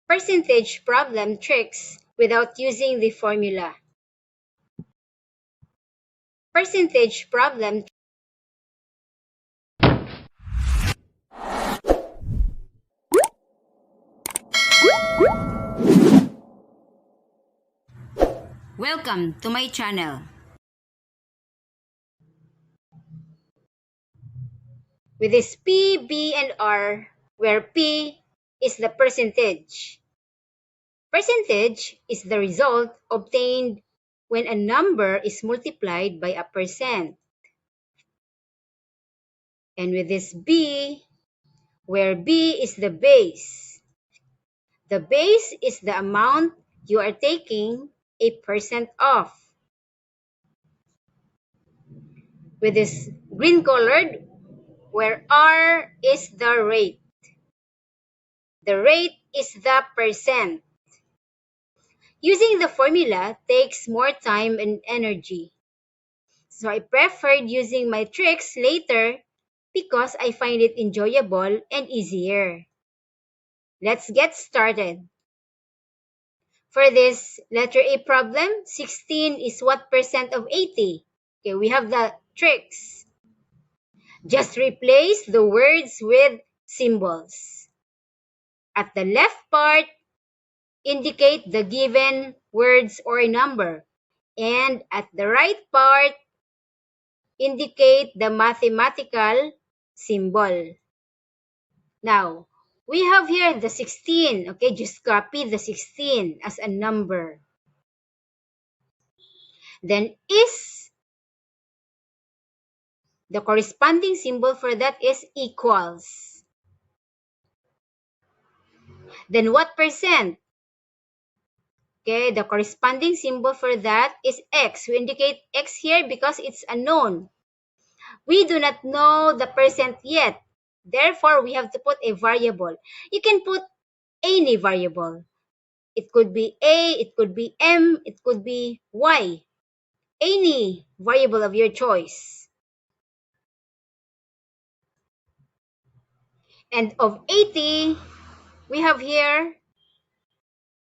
Percentage problem tricks without using the formula. Percentage problem. Welcome to my channel. With this P, B, and R, where P is the percentage. Percentage is the result obtained when a number is multiplied by a percent. And with this B, where B is the base. The base is the amount you are taking a percent of. With this green colored, where R is the rate. The rate is the percent. Using the formula takes more time and energy. So I preferred using my tricks later because I find it enjoyable and easier. Let's get started. For this letter A problem, 16 is what percent of 80? Okay, we have the tricks. Just replace the words with symbols. At the left part, indicate the given words or number. And at the right part, indicate the mathematical symbol. Now, we have here the 16. Okay, just copy the 16 as a number. Then is, the corresponding symbol for that is equals. Then what percent? Okay, the corresponding symbol for that is X. We indicate X here because it's unknown. We do not know the percent yet. Therefore, we have to put a variable. You can put any variable. It could be A, it could be M, it could be Y. Any variable of your choice. And of 80, we have here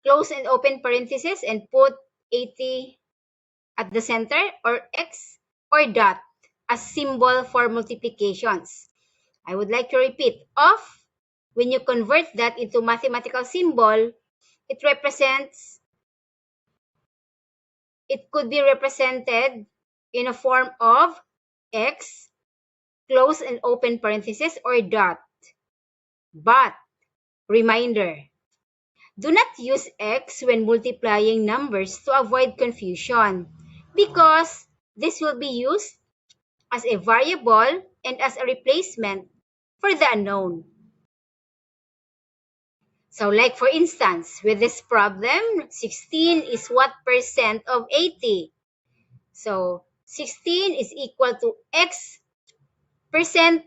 close and open parentheses and put 80 at the center or X or dot as symbol for multiplications. I would like to repeat, of, when you convert that into mathematical symbol, it could be represented in a form of X, close and open parentheses, or dot. But, reminder, do not use X when multiplying numbers to avoid confusion because this will be used as a variable and as a replacement for the unknown. So like for instance, with this problem, 16 is what percent of 80? So 16 is equal to X percent,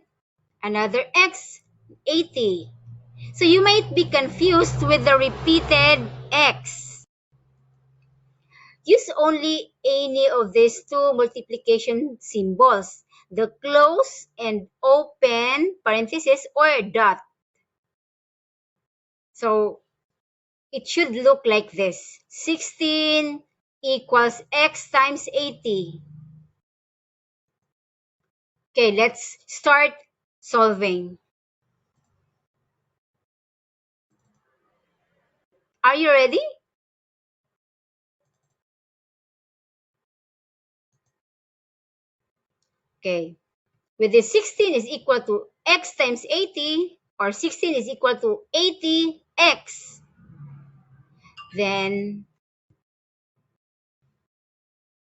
another X, 80. So you might be confused with the repeated X. Use only any of these two multiplication symbols, the close and open parenthesis or dot. So it should look like this. 16 equals X times 80. Okay, let's start solving. Are you ready? Okay. With this 16 is equal to X times 80, or 16 is equal to 80X. Then,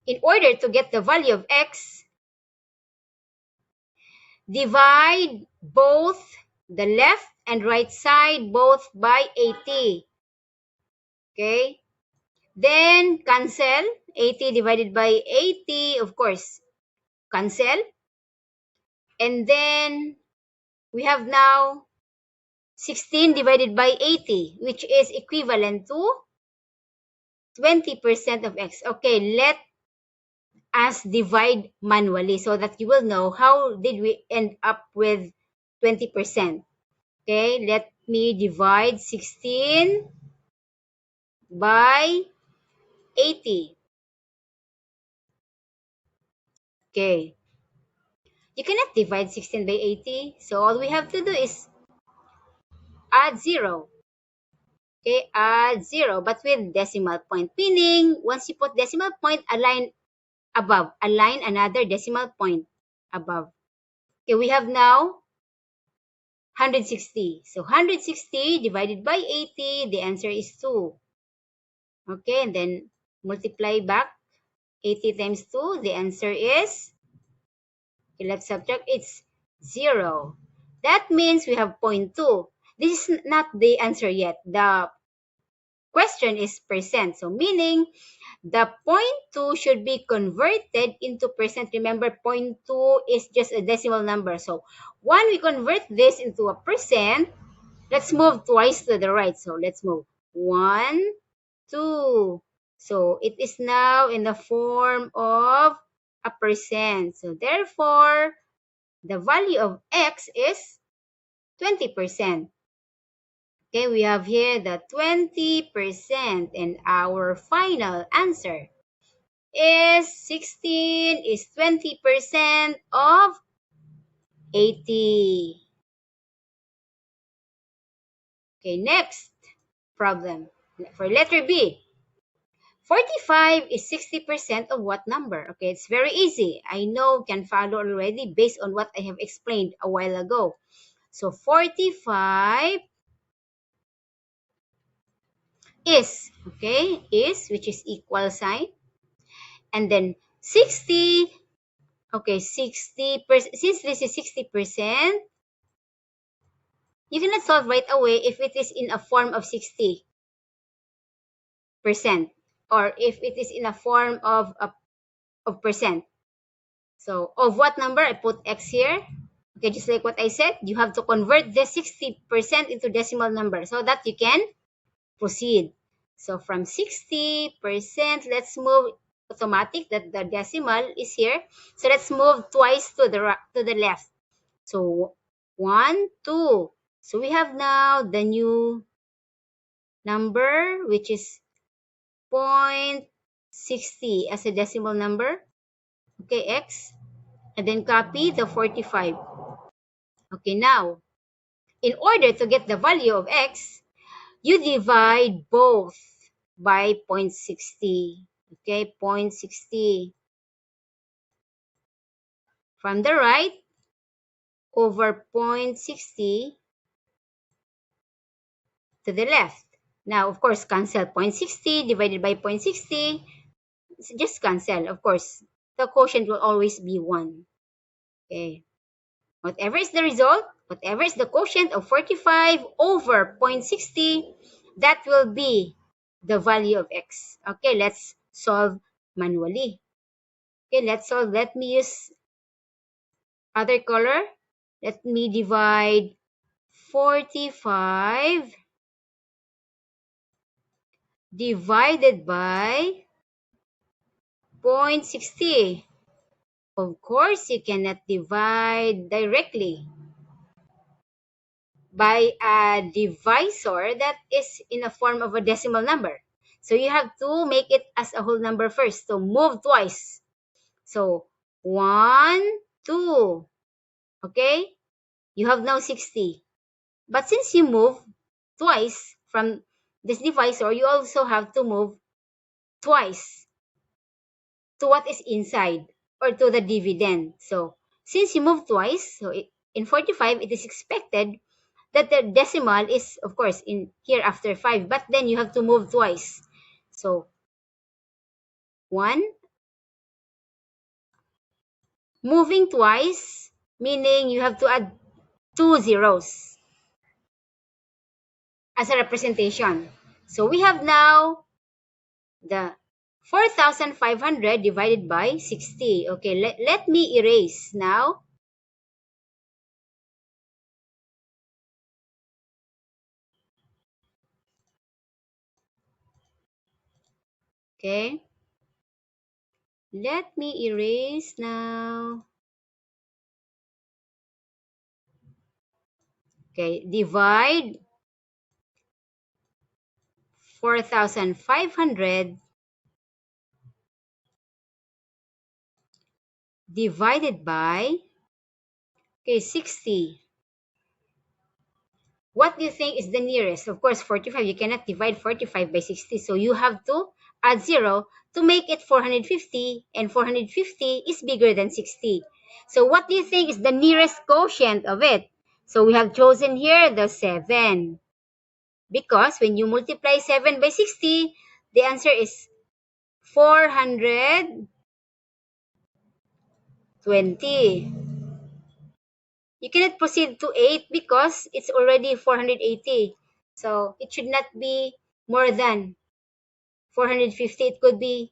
in order to get the value of X, divide both the left and right side both by 80. Okay? Then, cancel. 80 divided by 80, of course, cancel. And then, we have now 16 divided by 80, which is equivalent to 20% of X. Okay, let us divide manually so that you will know how did we end up with 20%. Okay, let me divide 16 by 80. Okay. You cannot divide 16 by 80. So all we have to do is add 0. Okay, add 0, but with decimal point. Meaning, once you put decimal point, align above. Align another decimal point above. Okay, we have now 160. So 160 divided by 80, the answer is 2. Okay, and then multiply back 80 times 2, the answer is, okay, let's subtract, it's 0. That means we have 0.2. This is not the answer yet. The question is percent. So meaning the 0.2 should be converted into percent. Remember, 0.2 is just a decimal number. So when we convert this into a percent, let's move twice to the right. So let's move 1, 2. So it is now in the form of a percent. So therefore, the value of x is 20%. Okay, we have here the 20%, and our final answer is 16 is 20% of 80. Okay, next problem. For letter B, 45 is 60% of what number? Okay, it's very easy. I know, can follow already based on what I have explained a while ago. So 45 is, okay, is, which is equal sign. And then 60, okay, 60%, since this is 60%, you cannot solve right away if it is in a form of 60%, or if it is in a form of percent. So of what number? I put x here. Okay, just like what I said, you have to convert the 60% into decimal number so that you can proceed. So from 60%, let's move automatic that the decimal is here. So let's move twice to the left. So 1, 2. So we have now the new number, which is 0.60 as a decimal number. Okay, x. And then copy the 45. Okay, now, in order to get the value of x, you divide both by 0.60. Okay, 0.60. From the right, over 0.60 to the left. Now, of course, cancel 0.60 divided by 0.60. Just cancel. Of course, the quotient will always be 1. Okay. Whatever is the result, whatever is the quotient of 45 over 0.60, that will be the value of x. Okay, let's solve manually. Okay, let's solve. Let me use other color. Let me divide 45 divided by 0.60. Of course, you cannot divide directly by a divisor that is in a form of a decimal number. So you have to make it as a whole number first. So move twice. So 1, 2. Okay? You have now 60. But since you move twice from this divisor, you also have to move twice to what is inside, or to the dividend. So since you move twice, so in 45, it is expected that the decimal is, of course, in here after 5, but then you have to move twice. So 1, moving twice, meaning you have to add 2 zeros as a representation. So we have now the 4,500 divided by 60. Okay, let me erase now. Okay. Let me erase now. Okay, divide 4,500 divided by, okay, 60. What do you think is the nearest? Of course, 45. You cannot divide 45 by 60. So you have to add 0 to make it 450. And 450 is bigger than 60. So what do you think is the nearest quotient of it? So we have chosen here the 7. Because when you multiply 7 by 60, the answer is 420. You cannot proceed to 8 because it's already 480. So it should not be more than 450. It could be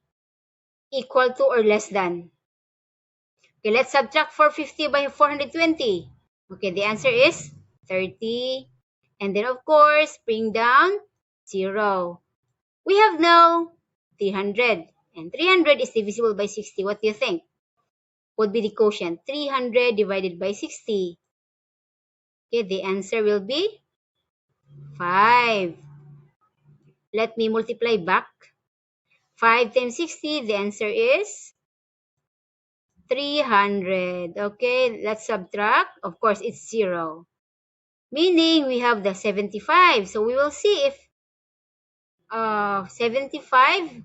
equal to or less than. Okay, let's subtract 450 by 420. Okay, the answer is 30. And then, of course, bring down 0. We have now 300. And 300 is divisible by 60. What do you think? What would be the quotient? 300 divided by 60. Okay, the answer will be 5. Let me multiply back. 5 times 60, the answer is 300. Okay, let's subtract. Of course, it's 0. Meaning we have the 75. So we will see if 75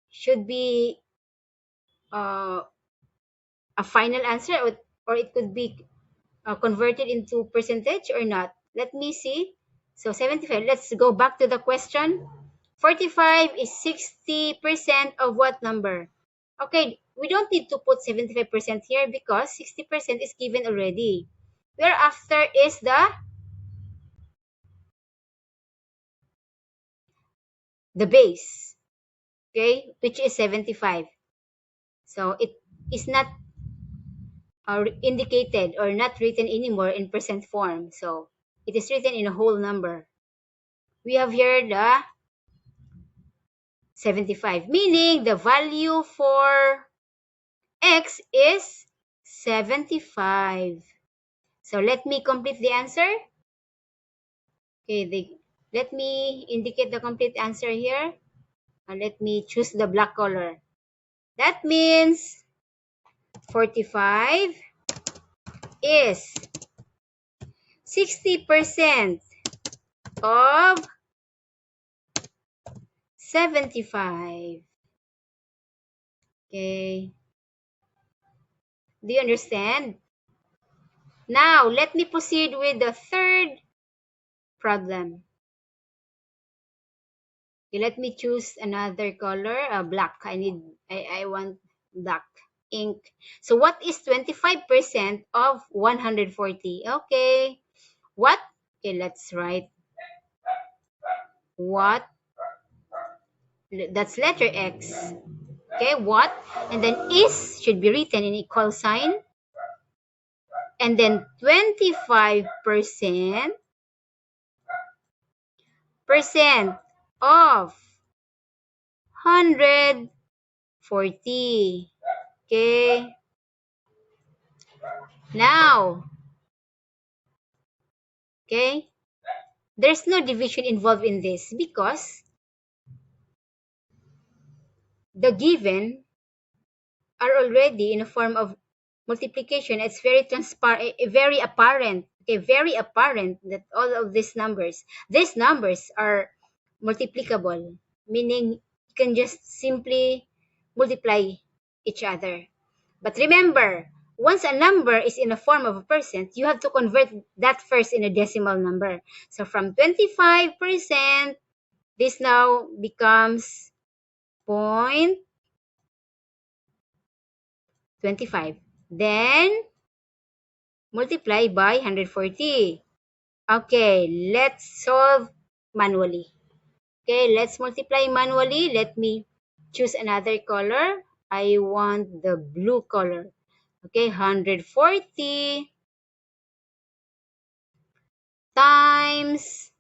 should be uh, a final answer, or it could be converted into percentage or not. Let me see. So 75. Let's go back to the question. 45 is 60% of what number? Okay, we don't need to put 75% here because 60% is given already. Whereafter is the base, okay, which is 75. So it is not indicated or not written anymore in percent form. So it is written in a whole number. We have here the 75, meaning the value for x is 75. So let me complete the answer. Okay, let me indicate the complete answer here. Let me choose the black color. That means 45 is 60% of 75. Okay. Do you understand? Now, let me proceed with the third problem. Okay, let me choose another color, black. I want black ink. So what is 25% of 140? Okay. What? Okay, let's write what. That's letter X. Okay, what? And then is should be written in equal sign. And then 25% of 140. Okay. Now, okay, there's no division involved in this because the given are already in a form of multiplication. It's very transparent, very apparent, okay, very apparent that all of these numbers are multiplicable, meaning you can just simply multiply each other. But remember, once a number is in a form of a percent, you have to convert that first in a decimal number. So from 25%, this now becomes 0.25. Then multiply by 140. Okay, let's solve manually. Okay, let's multiply manually. Let me choose another color. I want the blue color. Okay, 140 times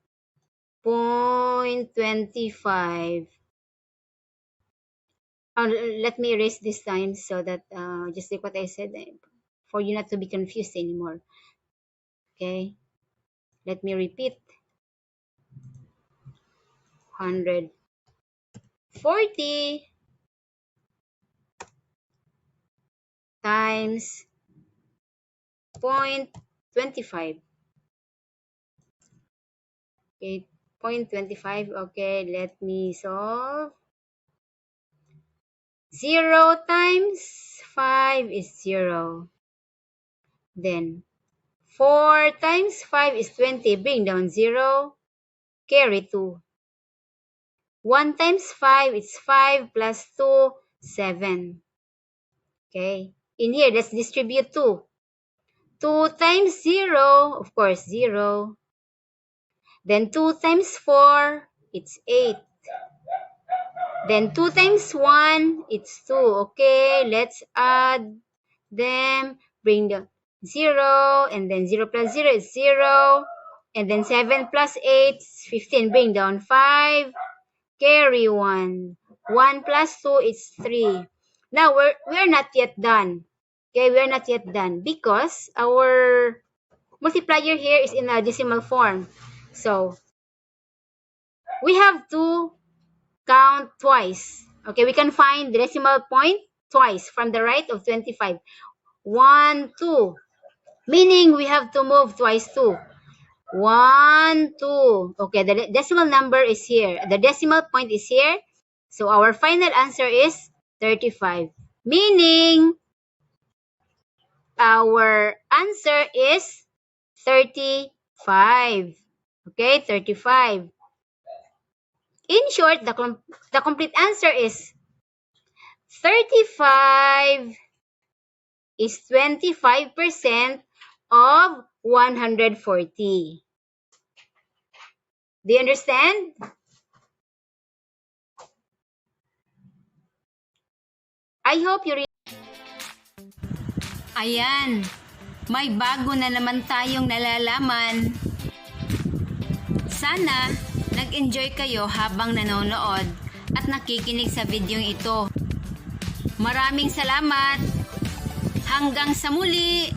0.25. Let me erase this time so that just like what I said, for you not to be confused anymore. Okay, let me repeat. 240 times 0.25. Okay, 0.25. Okay, let me solve. 0 times 5 is 0. Then 4 times 5 is 20. Bring down 0. Carry 2. 1 times 5 is 5 plus 2, 7. Okay. In here, let's distribute 2. 2 times 0, of course, 0. Then 2 times 4, it's 8. Then 2 times 1, it's 2. Okay, let's add them. Bring the 0, and then 0 plus 0 is 0. And then 7 plus 8 is 15. Bring down 5. Carry 1. 1 plus 2 is 3. Now, we're not yet done. Okay, we're not yet done because our multiplier here is in a decimal form. So, we have to count twice. Okay, we can find the decimal point twice from the right of 25. 1, 2. Meaning we have to move twice 2. 1, 2. Okay, the decimal number is here. The decimal point is here. So our final answer is 35. Meaning our answer is 35. Okay, 35. In short, the complete answer is 35 is 25% of 140. Do you understand? I hope you Ayan, may bago na naman tayong nalalaman. Sana nag-enjoy kayo habang nanonood at nakikinig sa videong ito. Maraming salamat. Hanggang sa muli.